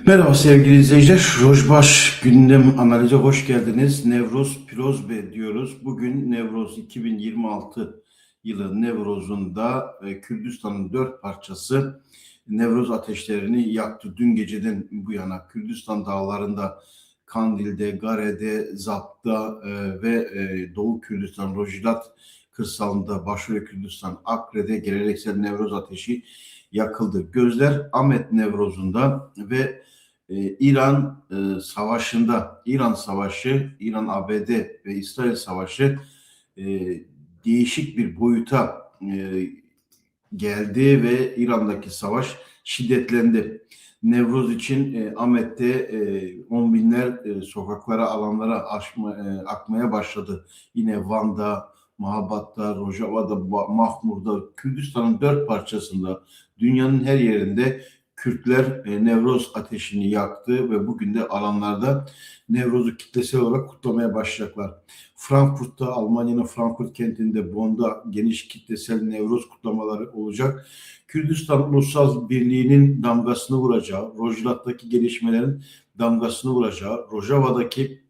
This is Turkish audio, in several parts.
Merhaba sevgili izleyiciler. Rojbaş gündem analize hoş geldiniz. Nevroz Pirozbe diyoruz. Bugün Nevroz 2026 yılı Nevroz'unda Kürdistan'ın dört parçası Nevroz ateşlerini yaktı. Dün geceden bu yana Kürdistan dağlarında, Kandil'de, Gare'de, Zap'ta ve Doğu Kürdistan, Rojilat kırsalında, başrol Kürdistan, Akre'de geleneksel Nevroz ateşi yakıldı. Gözler Ahmet Nevroz'unda ve İran savaşında, İran Savaşı, İran ABD ve İsrail Savaşı e, değişik bir boyuta geldi ve İran'daki savaş şiddetlendi. Nevroz için Ahmet'te on binler sokaklara, alanlara akmaya başladı. Yine Van'da, Mahabat'ta, Rojava'da, Mahmur'da, Kürdistan'ın dört parçasında, dünyanın her yerinde Kürtler Nevroz ateşini yaktı ve bugün de alanlarda Nevroz'u kitlesel olarak kutlamaya başlayacaklar. Frankfurt'ta, Almanya'nın Frankfurt kentinde, Bonn'da geniş kitlesel Nevroz kutlamaları olacak. Kürdistan Ulusal Birliği'nin damgasını vuracağı, Rojava'daki gelişmelerin damgasını vuracağı, Rojava'daki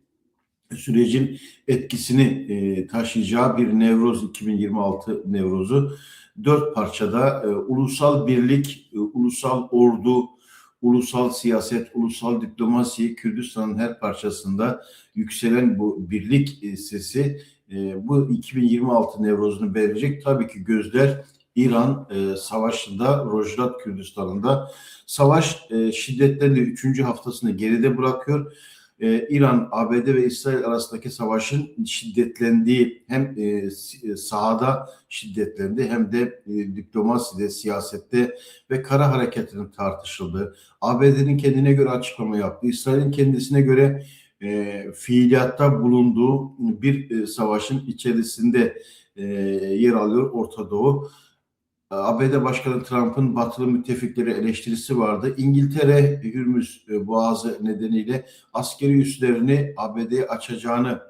sürecin etkisini taşıyacağı bir Nevroz 2026 Nevroz'u dört parçada ulusal birlik, ulusal ordu, ulusal siyaset, ulusal diplomasi, Kürdistan'ın her parçasında yükselen bu birlik sesi bu 2026 Nevroz'unu belirleyecek. Tabii ki gözler İran savaşında, Rojlat Kürdistan'ında. Savaş şiddetlendi, 3. haftasını geride bırakıyor. İran, ABD ve İsrail arasındaki savaşın şiddetlendiği hem sahada şiddetlendi hem de diplomaside, siyasette ve kara hareketinin tartışıldığı. ABD'nin kendine göre açıklama yaptı. İsrail'in kendisine göre fiiliyatta bulunduğu bir savaşın içerisinde yer alıyor Orta Doğu. ABD Başkanı Trump'ın batılı müttefikleri eleştirisi vardı. İngiltere Hürmüz Boğazı nedeniyle askeri üslerini ABD'ye açacağını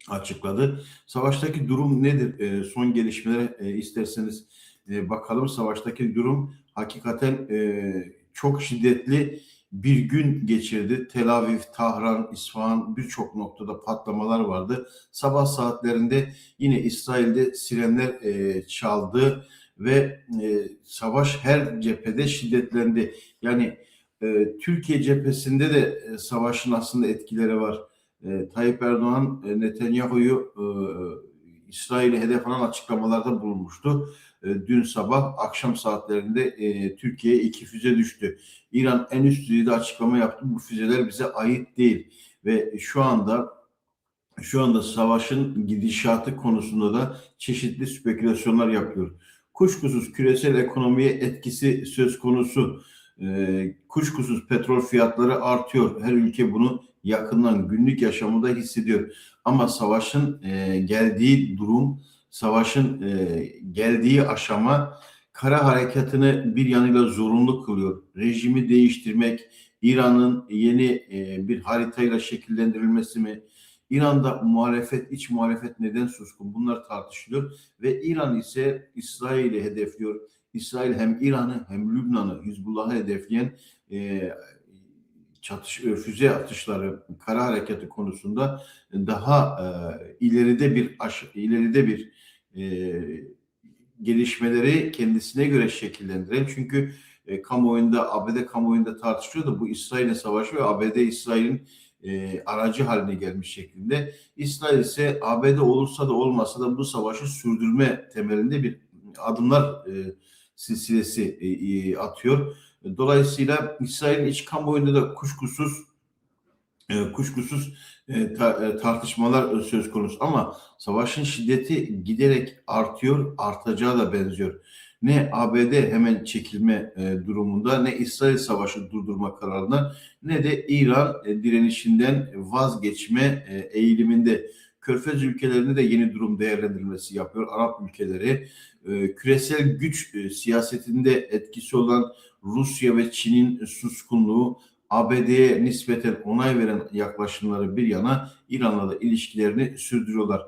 açıkladı. Savaştaki durum nedir? Son gelişmelere isterseniz bakalım. Savaştaki durum hakikaten çok şiddetli bir gün geçirdi. Tel Aviv, Tahran, İsfahan birçok noktada patlamalar vardı. Sabah saatlerinde yine İsrail'de sirenler çaldı ve savaş her cephede şiddetlendi. Yani Türkiye cephesinde de savaşın aslında etkileri var. Tayyip Erdoğan Netanyahu'yu İsrail'e hedef alan açıklamalarda bulunmuştu. Dün sabah akşam saatlerinde Türkiye'ye 2 füze düştü. İran en üst düzeyde açıklama yaptı. Bu füzeler bize ait değil ve şu anda savaşın gidişatı konusunda da çeşitli spekülasyonlar yapıyor. Kuşkusuz küresel ekonomiye etkisi söz konusu. Kuşkusuz petrol fiyatları artıyor. Her ülke bunu yakından günlük yaşamında hissediyor. Ama savaşın geldiği durum, savaşın geldiği aşama kara harekatını bir yanıyla zorunlu kılıyor. Rejimi değiştirmek, İran'ın yeni bir haritayla şekillendirilmesi mi? İran'da muhalefet, iç muhalefet neden suskun? Bunlar tartışılıyor ve İran ise İsrail'i hedefliyor. İsrail hem İran'ı hem Lübnan'ı, Hizbullah'ı hedefleyen füze atışları, kara hareketi konusunda daha ileride bir gelişmeleri kendisine göre şekillendiren, çünkü kamuoyunda, ABD kamuoyunda tartışılıyor da bu İsrail'le savaşı ve ABD İsrail'in aracı haline gelmiş şeklinde. İsrail ise ABD olursa da olmasa da bu savaşı sürdürme temelinde bir adımlar silsilesi atıyor. Dolayısıyla İsrail'in iç kamuoyunda da kuşkusuz tartışmalar söz konusu, ama savaşın şiddeti giderek artıyor, artacağı da benziyor. Ne ABD hemen çekilme durumunda, ne İsrail savaşı durdurma kararına, ne de İran direnişinden vazgeçme eğiliminde. Körfez ülkelerinde de yeni durum değerlendirilmesi yapıyor. Arap ülkeleri, küresel güç siyasetinde etkisi olan Rusya ve Çin'in suskunluğu, ABD'ye nispeten onay veren yaklaşımları bir yana, İran'la da ilişkilerini sürdürüyorlar.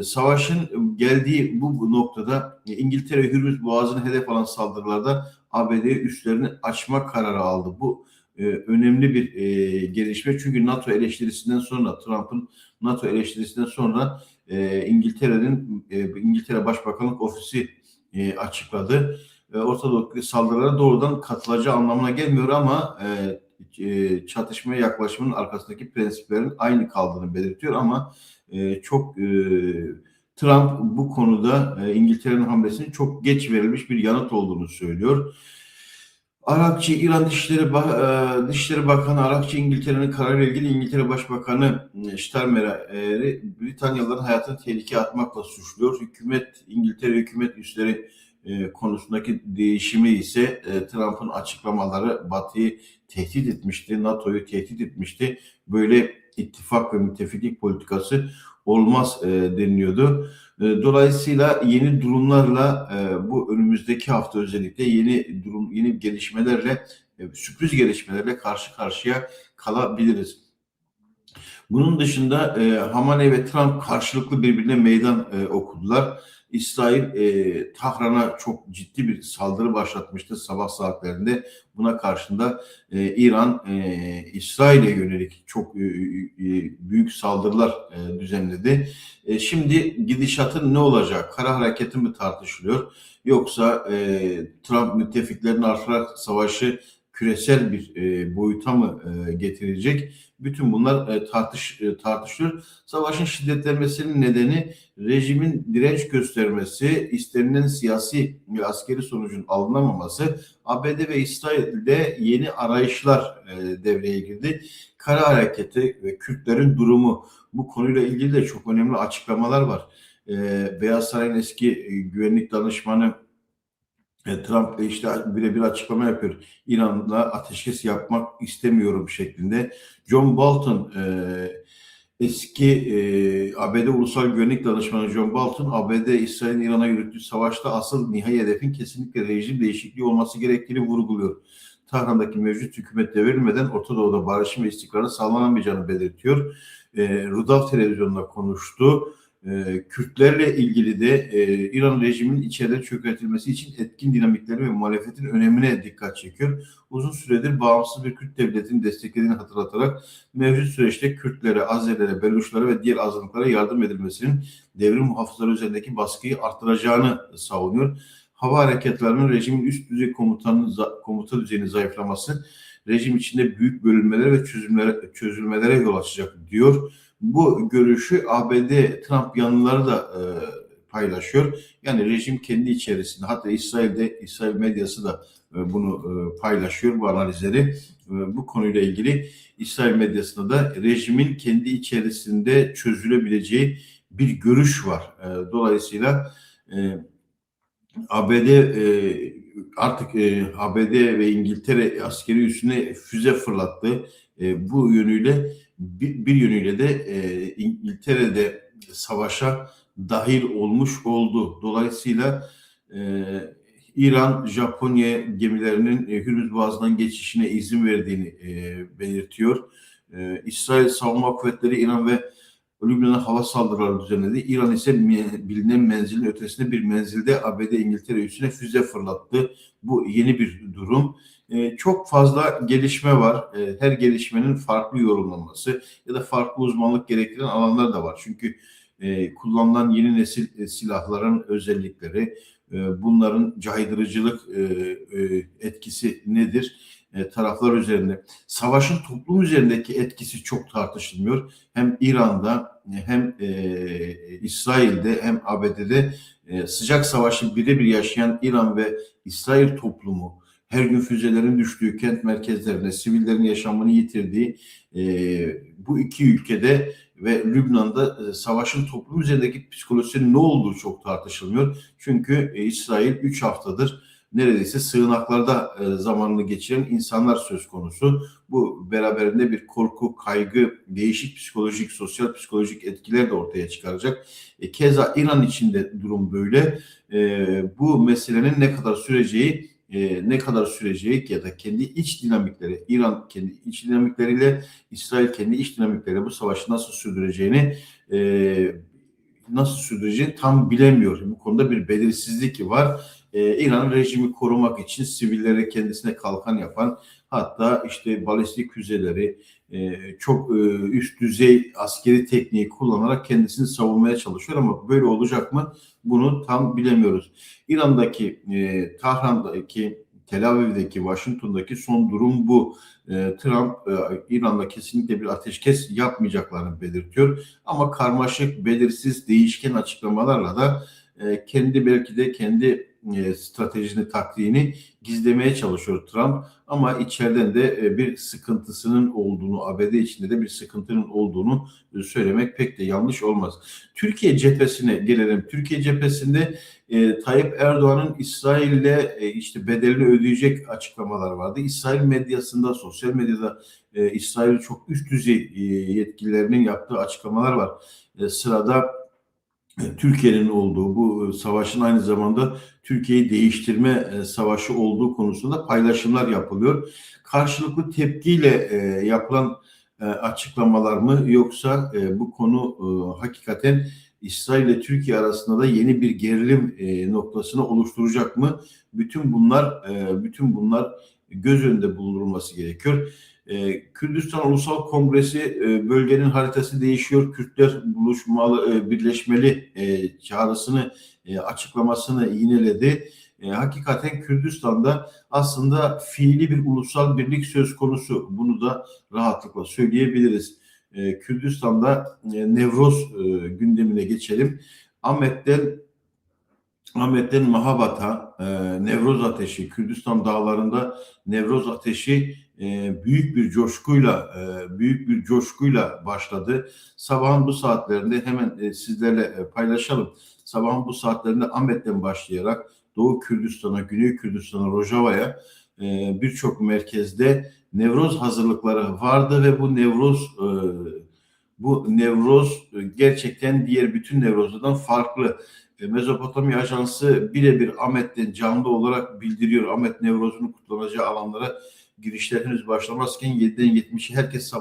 Savaşın geldiği bu noktada İngiltere Hürmüz Boğazı'nı hedef alan saldırılarda ABD'ye üslerini açma kararı aldı. Bu önemli bir gelişme. Çünkü NATO eleştirisinden sonra, Trump'ın NATO eleştirisinden sonra İngiltere Başbakanlık Ofisi açıkladı. Orta Doğu saldırılara doğrudan katılacağı anlamına gelmiyor ama çatışmaya yaklaşımın arkasındaki prensiplerin aynı kaldığını belirtiyor ama çok Trump bu konuda İngiltere'nin hamlesinin çok geç verilmiş bir yanıt olduğunu söylüyor. Arakçı, İran Dışişleri Bakanı Arakçı, İngiltere'nin kararıyla ilgili İngiltere Başbakanı Starmer'i Britanyalıların hayatını tehlikeye atmakla suçluyor. İngiltere hükümet üsleri konusundaki değişimi ise Trump'ın açıklamaları Batı'yı tehdit etmişti, NATO'yu tehdit etmişti. Böyle ittifak ve müttefiklik politikası olmaz deniliyordu. Dolayısıyla yeni durumlarla bu önümüzdeki hafta özellikle yeni gelişmelerle, sürpriz gelişmelerle karşı karşıya kalabiliriz. Bunun dışında Hamaney ve Trump karşılıklı birbirine meydan okudular. İsrail Tahran'a çok ciddi bir saldırı başlatmıştı sabah saatlerinde. Buna karşında İran İsrail'e yönelik çok büyük saldırılar düzenledi. Şimdi gidişatın ne olacak? Kara hareketi mi tartışılıyor? Yoksa Trump müttefiklerini artırarak savaşı küresel bir boyuta mı getirecek? Bütün bunlar tartışılıyor. Savaşın şiddetlenmesinin nedeni rejimin direnç göstermesi, istenilen siyasi ve askeri sonucun alınamaması, ABD ve İsrail'de yeni arayışlar devreye girdi. Kara hareketi ve Kürtlerin durumu, bu konuyla ilgili de çok önemli açıklamalar var. Beyaz Saray'ın eski güvenlik danışmanı Trump işte birebir açıklama yapıyor. İran'la ateşkes yapmak istemiyorum şeklinde. John Bolton eski ABD Ulusal Güvenlik Danışmanı John Bolton, ABD İsrail'in İran'a yürüttüğü savaşta asıl nihai hedefin kesinlikle rejim değişikliği olması gerektiğini vurguluyor. Tahran'daki mevcut hükümet devrilmeden Orta Doğu'da barışın ve istikrarın sağlanamayacağını belirtiyor. Rudolf televizyonunda konuştu. Kürtlerle ilgili de İran rejiminin içeride çökertilmesi için etkin dinamikleri ve muhalefetin önemine dikkat çekiyor. Uzun süredir bağımsız bir Kürt devletini desteklediğini hatırlatarak mevcut süreçte Kürtlere, Azerilere, Beluşlara ve diğer azınlıklara yardım edilmesinin devrim muhafızları üzerindeki baskıyı arttıracağını savunuyor. Hava harekatlarının rejimin üst düzey komuta düzeyini zayıflaması rejim içinde büyük bölünmelere ve çözülmelere yol açacak diyor. Bu görüşü ABD Trump yanlıları da paylaşıyor. Yani rejim kendi içerisinde, hatta İsrail medyası da bunu paylaşıyor, bu analizleri. Bu konuyla ilgili İsrail medyasında da rejimin kendi içerisinde çözülebileceği bir görüş var. Dolayısıyla ABD artık ABD ve İngiltere askeri üssüne füze fırlattı. Bu yönüyle bir yönüyle de İngiltere'de savaşa dahil olmuş oldu. Dolayısıyla İran, Japonya gemilerinin Hürmüz Boğazı'ndan geçişine izin verdiğini belirtiyor. İsrail Savunma Kuvvetleri İran ve Lübnan'a hava saldırıları düzenledi. İran ise bilinen menzilin ötesinde bir menzilde ABD İngiltere üssüne füze fırlattı. Bu yeni bir durum. Çok fazla gelişme var. Her gelişmenin farklı yorumlanması ya da farklı uzmanlık gerektiren alanlar da var. Çünkü kullanılan yeni nesil silahların özellikleri, bunların caydırıcılık etkisi nedir? Taraflar üzerinde. Savaşın toplum üzerindeki etkisi çok tartışılmıyor. Hem İran'da hem İsrail'de hem ABD'de sıcak savaşı birebir yaşayan İran ve İsrail toplumu, her gün füzelerin düştüğü kent merkezlerinde sivillerin yaşamını yitirdiği bu iki ülkede ve Lübnan'da savaşın toplum üzerindeki psikolojisinin ne olduğu çok tartışılmıyor. Çünkü İsrail 3 haftadır neredeyse sığınaklarda zamanını geçiren insanlar söz konusu. Bu beraberinde bir korku, kaygı, değişik psikolojik, sosyal psikolojik etkiler de ortaya çıkaracak. Keza İran için de durum böyle. Bu meselenin ne kadar süreceği ya da kendi iç dinamikleri, İran kendi iç dinamikleriyle, İsrail kendi iç dinamikleriyle bu savaşı nasıl sürdüreceğini tam bilemiyor. Bu konuda bir belirsizlik var. İran rejimi korumak için sivilleri kendisine kalkan yapan, Hatta işte balistik füzeleri, çok üst düzey askeri tekniği kullanarak kendisini savunmaya çalışıyor ama böyle olacak mı? Bunu tam bilemiyoruz. İran'daki, Tahran'daki, Tel Aviv'deki, Washington'daki son durum bu. Trump, İran'la kesinlikle bir ateşkes yapmayacaklarını belirtiyor. Ama karmaşık, belirsiz, değişken açıklamalarla da kendi belki de kendi stratejini, taktiğini gizlemeye çalışıyor Trump. Ama içeriden de bir sıkıntısının olduğunu, ABD içinde de bir sıkıntının olduğunu söylemek pek de yanlış olmaz. Türkiye cephesine gelelim. Türkiye cephesinde Tayyip Erdoğan'ın İsrail'le işte bedelini ödeyecek açıklamalar vardı. İsrail medyasında, sosyal medyada İsrail çok üst düzey yetkililerinin yaptığı açıklamalar var. Sırada Türkiye'nin olduğu bu savaşın aynı zamanda Türkiye'yi değiştirme savaşı olduğu konusunda paylaşımlar yapılıyor. Karşılıklı tepkiyle yapılan açıklamalar mı yoksa bu konu hakikaten İsrail ile Türkiye arasında da yeni bir gerilim noktasını oluşturacak mı? Bütün bunlar göz önünde bulundurulması gerekiyor. Kürdistan Ulusal Kongresi bölgenin haritası değişiyor. Kürtler buluşmalı, birleşmeli çağrısını, açıklamasını yineledi. Hakikaten Kürdistan'da aslında fiili bir ulusal birlik söz konusu. Bunu da rahatlıkla söyleyebiliriz. Kürdistan'da Nevroz gündemine geçelim. Ahmet'ten Mahabat'a Nevroz ateşi, Kürdistan dağlarında Nevroz ateşi büyük bir coşkuyla başladı. Sabahın bu saatlerinde hemen sizlerle paylaşalım. Sabahın bu saatlerinde Ahmet'ten başlayarak Doğu Kürdistan'a, Güney Kürdistan'a, Rojava'ya birçok merkezde Nevroz hazırlıkları vardı ve bu Nevroz gerçekten diğer bütün Nevrozlardan farklı. Mezopotamya Ajansı birebir Ahmet'ten canlı olarak bildiriyor. Ahmet Nevroz'un kutlanacağı alanlara girişler henüz başlamazken 7'den 70'e herkes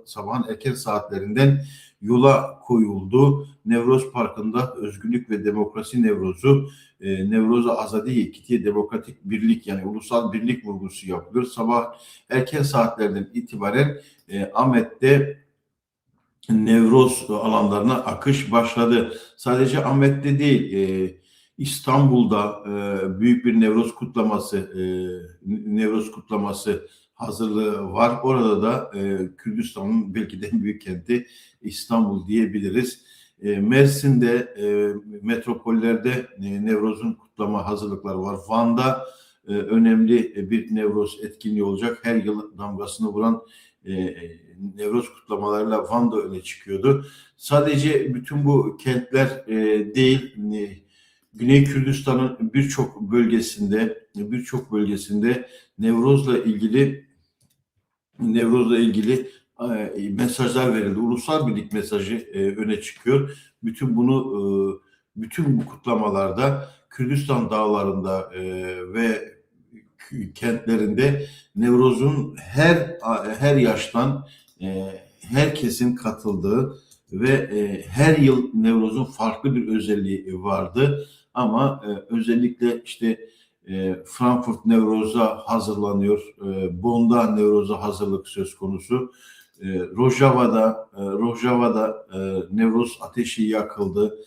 sabahın erken saatlerinden yola koyuldu. Nevroz Parkı'nda Özgürlük ve Demokrasi Nevrozu, Nevroz-u Azadiye, Kitiye Demokratik Birlik yani ulusal birlik vurgusu yapılıyor. Sabah erken saatlerden itibaren Ahmet'te Nevroz alanlarına akış başladı. Sadece Ahmet'te değil, İstanbul'da büyük bir Nevroz kutlaması hazırlığı var. Orada da Kürdistan'ın belki de en büyük kenti İstanbul diyebiliriz. Mersin'de, metropollerde Nevroz'un kutlama hazırlıkları var. Van'da önemli bir Nevroz etkinliği olacak. Her yıl damgasını vuran Nevroz kutlamalarıyla Van da öne çıkıyordu. Sadece bütün bu kentler değil, Güney Kürdistan'ın birçok bölgesinde Nevroz'la ilgili mesajlar verildi. Ulusal birlik mesajı öne çıkıyor. Bütün bu kutlamalarda Kürdistan dağlarında ve kentlerinde Nevroz'un her yaştan herkesin katıldığı ve her yıl Nevroz'un farklı bir özelliği vardı. Ama özellikle işte Frankfurt Nevroz'a hazırlanıyor, Bonn'da Nevroz'a hazırlık söz konusu. Rojava'da Nevroz ateşi yakıldı.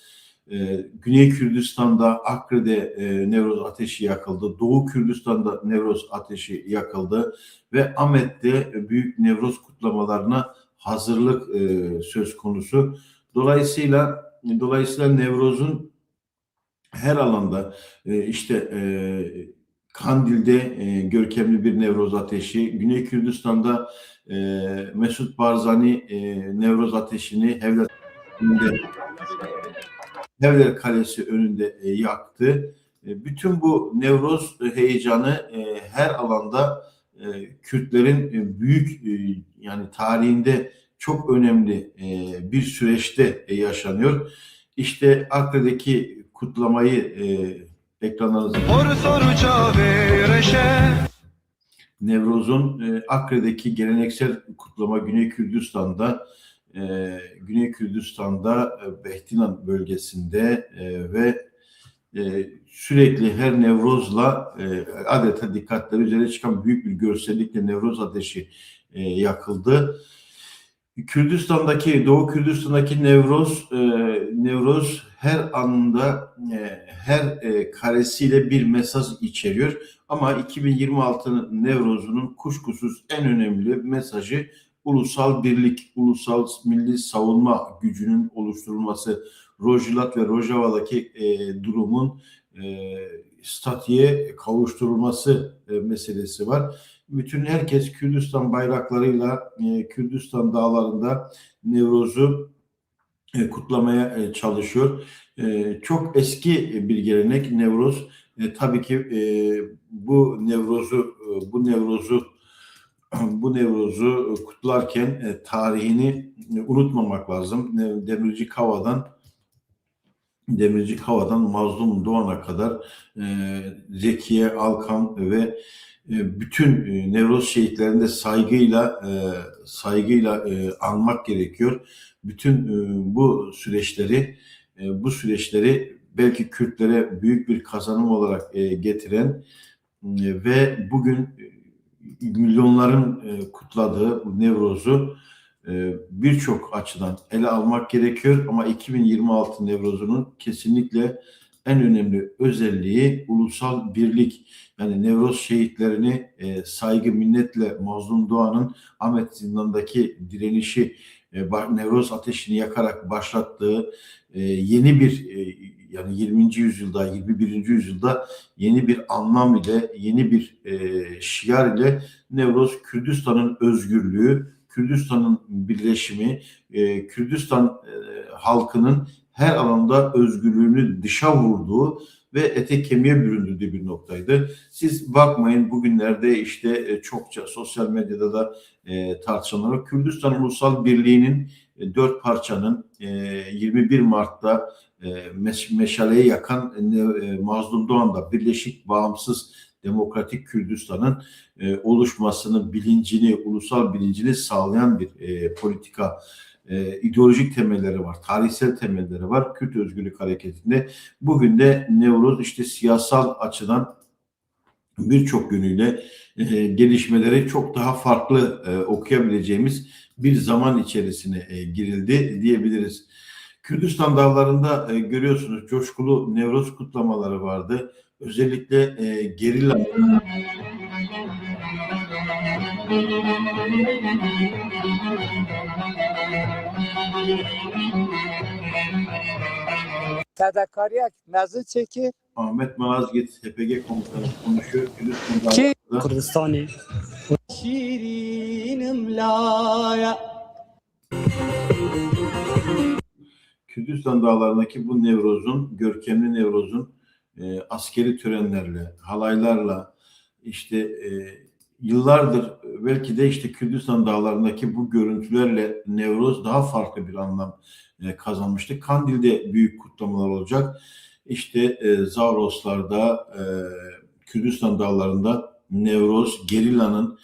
Güney Kürdistan'da Akkre'de Nevroz ateşi yakıldı. Doğu Kürdistan'da Nevroz ateşi yakıldı ve Ahmet'te büyük Nevroz kutlamalarına hazırlık söz konusu. Dolayısıyla Nevroz'un her alanda işte Kandil'de görkemli bir Nevroz ateşi, Güney Kürdistan'da Mesut Barzani Nevroz ateşini Evler Kalesi önünde yaktı. Bütün bu Nevroz heyecanı her alanda Kürtlerin büyük yani tarihinde çok önemli bir süreçte yaşanıyor. İşte Akkre'deki kutlamayı ekranlarınıza Nevroz'un Akkre'deki geleneksel kutlama Güney Kürdistan'da Behtinan bölgesinde ve sürekli her Nevroz'la adeta dikkatleri üzerine çıkan büyük bir görsellikle Nevroz ateşi yakıldı. Doğu Kürdistan'daki Nevroz her anında, her karesiyle bir mesaj içeriyor. Ama 2026 Nevroz'unun kuşkusuz en önemli mesajı ulusal birlik, ulusal milli savunma gücünün oluşturulması, Rojhilat ve Rojava'daki durumun statüye kavuşturulması meselesi var. Bütün herkes Kürdistan bayraklarıyla Kürdistan dağlarında Nevroz'u kutlamaya çalışıyor. Çok eski bir gelenek Nevroz. Tabii ki bu Nevroz'u kutlarken tarihini unutmamak lazım. Demirci Kava'dan Mazlum Doğan'a kadar Zekiye Alkan ve bütün Nevroz şehitlerini de saygıyla anmak gerekiyor. Bütün bu süreçleri belki Kürtlere büyük bir kazanım olarak getiren ve bugün milyonların kutladığı bu Nevroz'u birçok açıdan ele almak gerekiyor ama 2026 Nevroz'unun kesinlikle en önemli özelliği ulusal birlik. Yani Nevroz şehitlerini saygı minnetle Mazlum Doğan'ın Ahmet Zindan'daki direnişi Nevroz ateşini yakarak başlattığı yeni bir yani 20. yüzyılda 21. yüzyılda yeni bir anlam ile yeni bir şiar ile Nevroz Kürdistan'ın özgürlüğü, Kürdistan'ın birleşimi, Kürdistan halkının her alanda özgürlüğünü dışa vurduğu ve ete kemiğe büründüğü bir noktaydı. Siz bakmayın bugünlerde işte çokça sosyal medyada da tartışılan Kürdistan Ulusal Birliği'nin dört parçanın 21 Mart'ta meşaleyi yakan Mazlum Doğan'da Birleşik Bağımsız Demokratik Kürdistan'ın oluşmasının bilincini, ulusal bilincini sağlayan bir politika, ideolojik temelleri var, tarihsel temelleri var Kürt Özgürlük Hareketi'nde. Bugün de Nevroz işte siyasal açıdan birçok yönüyle gelişmeleri çok daha farklı okuyabileceğimiz bir zaman içerisine girildi diyebiliriz. Kürdistan dağlarında görüyorsunuz coşkulu Nevroz kutlamaları vardı. Özellikle gerilla Fedakariye mezun çeki Ahmet Malazgirt HPG komutanı konuşuyor. Kürdistan ki dağlarında Kürdistan'ı şirinim laya Kürdistan dağlarındaki bu görkemli Nevroz'un askeri törenlerle, halaylarla işte yıllardır belki de işte Kürdistan dağlarındaki bu görüntülerle Nevroz daha farklı bir anlam kazanmıştı. Kandil'de büyük kutlamalar olacak. İşte Zavroslar'da, Kürdistan dağlarında Nevroz, Gerilla'nın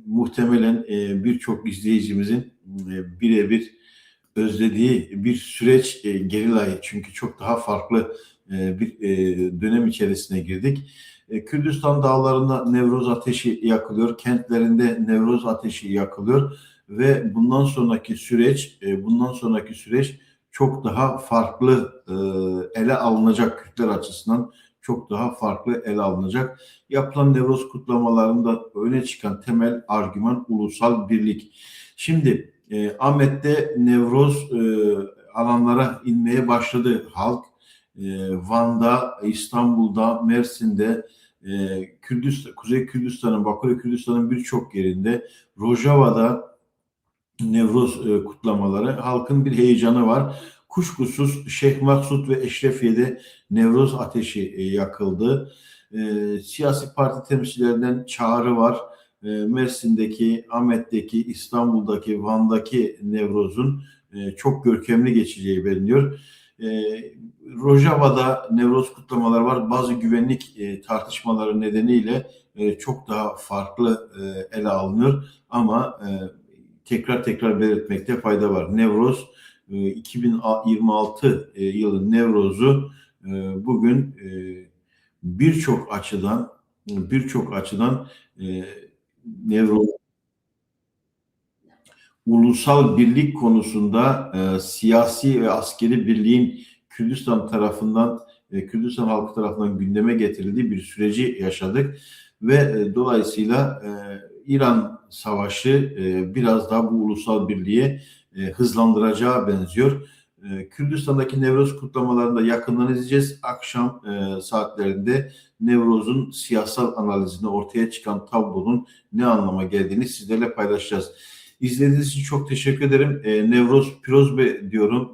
muhtemelen birçok izleyicimizin birebir özlediği bir süreç Gerilla'yı çünkü çok daha farklı bir dönem içerisine girdik. Kürdistan dağlarında Nevroz ateşi yakılıyor, kentlerinde Nevroz ateşi yakılıyor ve bundan sonraki süreç çok daha farklı ele alınacak Kürtler açısından çok daha farklı ele alınacak. Yapılan Nevroz kutlamalarında öne çıkan temel argüman ulusal birlik. Şimdi Ahmet'te Nevroz alanlara inmeye başladı halk. Van'da, İstanbul'da, Mersin'de, Kuzey Kürdistan'ın, Bakırköy Kürdistan'ın birçok yerinde, Rojava'da Nevroz kutlamaları, halkın bir heyecanı var. Kuşkusuz Şeyh Maksut ve Eşrefiye'de Nevroz ateşi yakıldı. Siyasi parti temsilcilerinden çağrı var. Mersin'deki, Ahmet'teki, İstanbul'daki, Van'daki Nevroz'un çok görkemli geçeceği belirliyor. Rojava'da Nevroz kutlamaları var. Bazı güvenlik tartışmaları nedeniyle çok daha farklı ele alınıyor. Ama tekrar belirtmekte fayda var. Nevroz 2026 yılın Nevroz'u bugün birçok açıdan Nevruz ulusal birlik konusunda siyasi ve askeri birliğin Kürdistan halkı tarafından gündeme getirildiği bir süreci yaşadık ve dolayısıyla İran Savaşı biraz daha bu ulusal birliği hızlandıracağı benziyor. Kürdistan'daki Nevruz kutlamalarında yakından izleyeceğiz. Akşam saatlerinde Nevruz'un siyasal analizini, ortaya çıkan tablonun ne anlama geldiğini sizlerle paylaşacağız. İzlediğiniz için çok teşekkür ederim. Nevroz Pirozbe diyorum.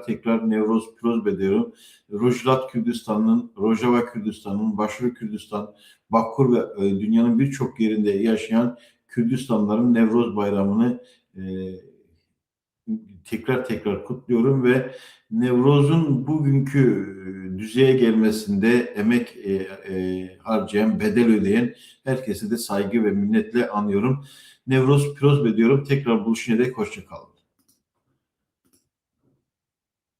Tekrar Nevroz Pirozbe diyorum. Rojava Kürdistan'ın, Başarı Kürdistan, Bakkur ve dünyanın birçok yerinde yaşayan Kürdistanlıların Nevroz bayramını tekrar kutluyorum ve Nevroz'un bugünkü düzeye gelmesinde emek harcayan, bedel ödeyen herkese de saygı ve minnetle anıyorum. Nevroz Pirozbe diyorum. Tekrar buluşuncaya dek hoşça kalın.